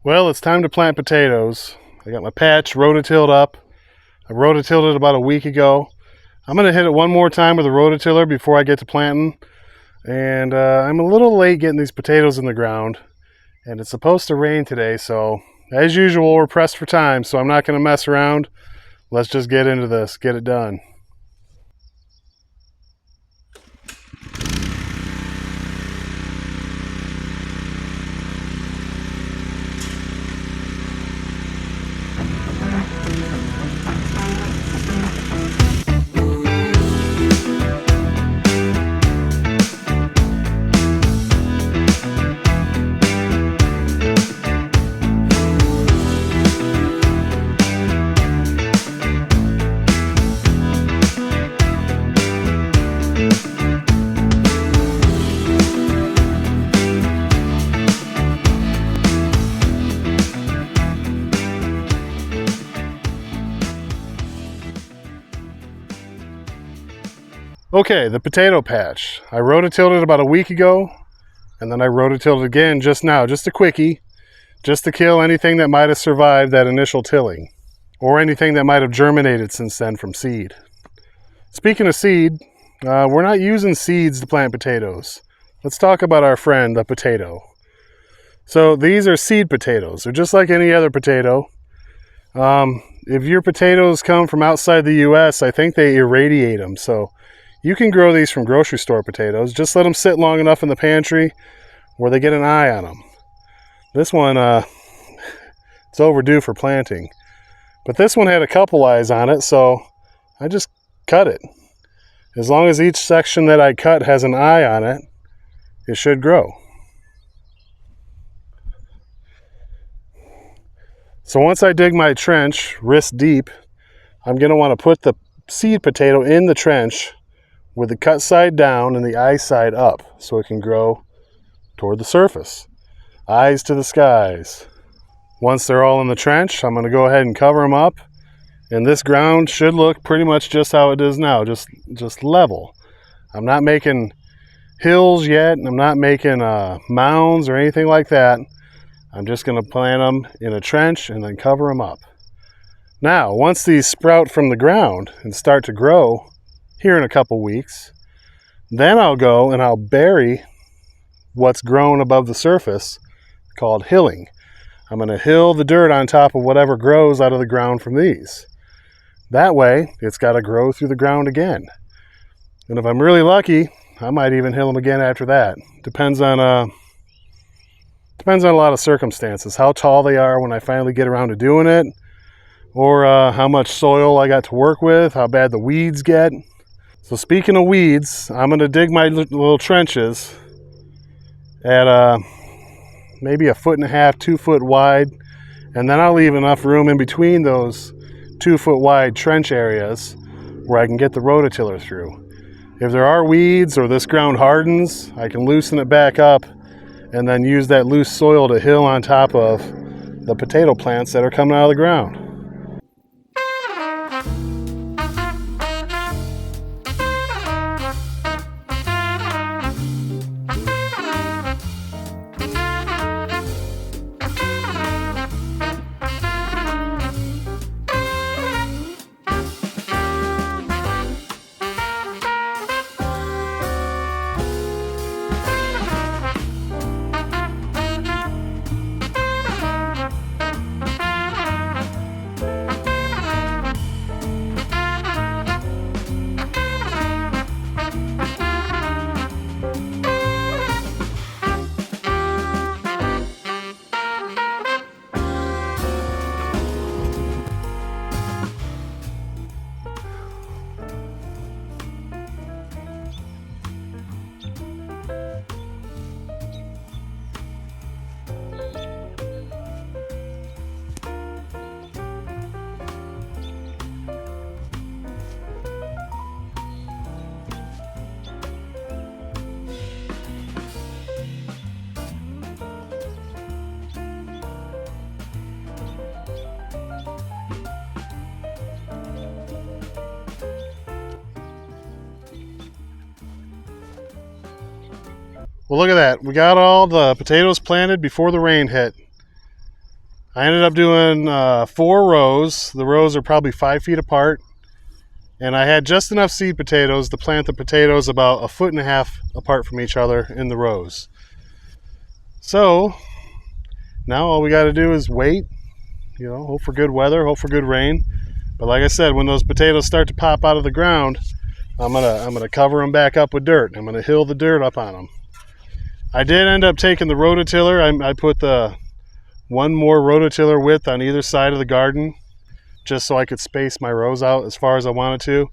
Well, it's time to plant potatoes. I got my patch rototilled up. I rototilled it about a week ago. I'm going to hit it one more time with a rototiller before I get to planting. And I'm a little late getting these potatoes in the ground. And it's supposed to rain today, so as usual, we're pressed for time, so I'm not going to mess around. Let's just get into this, get it done. Okay, the potato patch. I rototilled it about a week ago, and then I rototilled it again just now, just a quickie, just to kill anything that might have survived that initial tilling, or anything that might have germinated since then from seed. Speaking of seed, we're not using seeds to plant potatoes. Let's talk about our friend, the potato. So these are seed potatoes. They're just like any other potato. If your potatoes come from outside the US, I think they irradiate them, so you can grow these from grocery store potatoes. Just let them sit long enough in the pantry where they get an eye on them. This one, it's overdue for planting. But this one had a couple eyes on it, so I just cut it. As long as each section that I cut has an eye on it, it should grow. So once I dig my trench wrist deep, I'm going to want to put the seed potato in the trench with the cut side down and the eye side up so it can grow toward the surface. Eyes to the skies. Once they're all in the trench, I'm going to go ahead and cover them up. And this ground should look pretty much just how it is now, just level. I'm not making hills yet, and I'm not making mounds or anything like that. I'm just going to plant them in a trench and then cover them up. Now, once these sprout from the ground and start to grow here in a couple weeks, then I'll go and I'll bury what's grown above the surface, called hilling. I'm going to hill the dirt on top of whatever grows out of the ground from these. That way, it's got to grow through the ground again. And if I'm really lucky, I might even hill them again after that. Depends on a lot of circumstances. How tall they are when I finally get around to doing it, or how much soil I got to work with, how bad the weeds get. So speaking of weeds, I'm going to dig my little trenches at maybe 1.5 feet, 2 foot wide, and then I'll leave enough room in between those 2 foot wide trench areas where I can get the rototiller through. If there are weeds or this ground hardens, I can loosen it back up and then use that loose soil to hill on top of the potato plants that are coming out of the ground. Well, look at that. We got all the potatoes planted before the rain hit. I ended up doing 4 rows. The rows are probably 5 feet apart. And I had just enough seed potatoes to plant the potatoes about 1.5 feet apart from each other in the rows. So now all we got to do is wait, hope for good weather, hope for good rain. But like I said, when those potatoes start to pop out of the ground, I'm gonna cover them back up with dirt. I'm gonna hill the dirt up on them. I did end up taking the rototiller. I put the one more rototiller width on either side of the garden, just so I could space my rows out as far as I wanted to.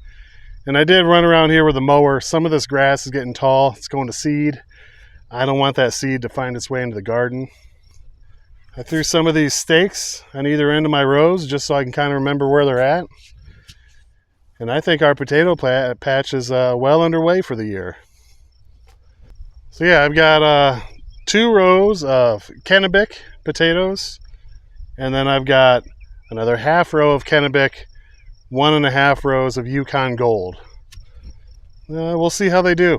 And I did run around here with a mower. Some of this grass is getting tall. It's going to seed. I don't want that seed to find its way into the garden. I threw some of these stakes on either end of my rows just so I can kind of remember where they're at. And I think our potato patch is well underway for the year. So yeah, I've got 2 rows of Kennebec potatoes, and then I've got another half row of Kennebec, 1.5 rows of Yukon Gold. We'll see how they do.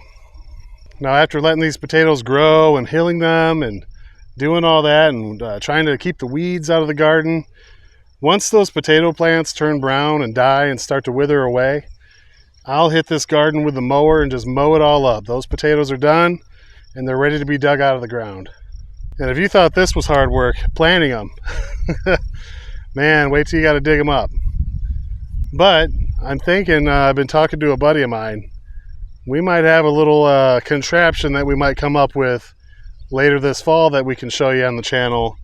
Now, after letting these potatoes grow and hilling them and doing all that and trying to keep the weeds out of the garden, once those potato plants turn brown and die and start to wither away, I'll hit this garden with the mower and just mow it all up. Those potatoes are done and they're ready to be dug out of the ground. And if you thought this was hard work, planting them, man, wait till you got to dig them up. But I'm thinking, I've been talking to a buddy of mine, we might have a little contraption that we might come up with later this fall that we can show you on the channel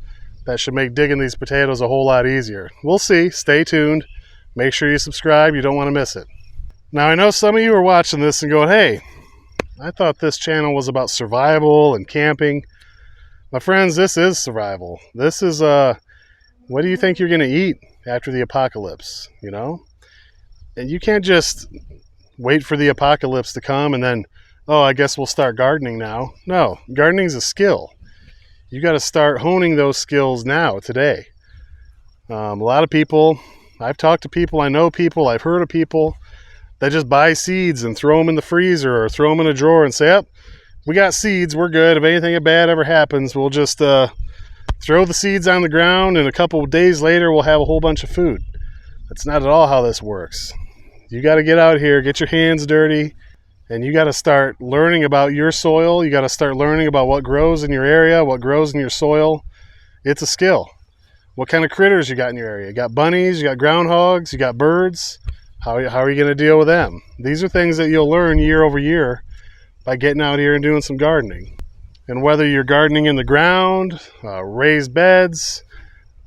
that should make digging these potatoes a whole lot easier. We'll see. Stay tuned. Make sure you subscribe. You don't want to miss it. Now, I know some of you are watching this and going, hey, I thought this channel was about survival and camping. My friends, this is survival. This is, what do you think you're going to eat after the apocalypse, And you can't just wait for the apocalypse to come and then, oh, I guess we'll start gardening now. No, gardening's a skill. You got to start honing those skills now, today. A lot of people, I've talked to people, I know people, I've heard of people that just buy seeds and throw them in the freezer or throw them in a drawer and say, yep, we got seeds, we're good. If anything bad ever happens, we'll just throw the seeds on the ground and a couple of days later we'll have a whole bunch of food. That's not at all how this works. You got to get out here, get your hands dirty, and you got to start learning about your soil. You got to start learning about what grows in your area, what grows in your soil. It's a skill. What kind of critters you got in your area? You got bunnies, you got groundhogs, you got birds. How are you going to deal with them? These are things that you'll learn year over year by getting out here and doing some gardening. And whether you're gardening in the ground, raised beds,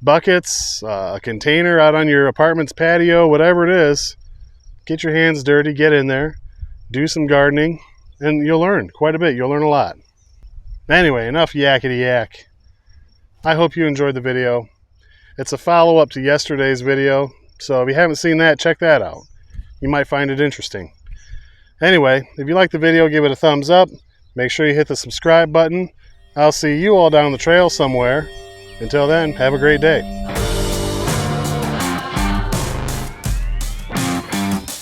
buckets, a container out on your apartment's patio, whatever it is, get your hands dirty, get in there, do some gardening, and you'll learn quite a bit. You'll learn a lot. Anyway, enough yakety yak. I hope you enjoyed the video. It's a follow-up to yesterday's video, so if you haven't seen that, check that out. You might find it interesting. Anyway, if you like the video, give it a thumbs up. Make sure you hit the subscribe button. I'll see you all down the trail somewhere. Until then, have a great day.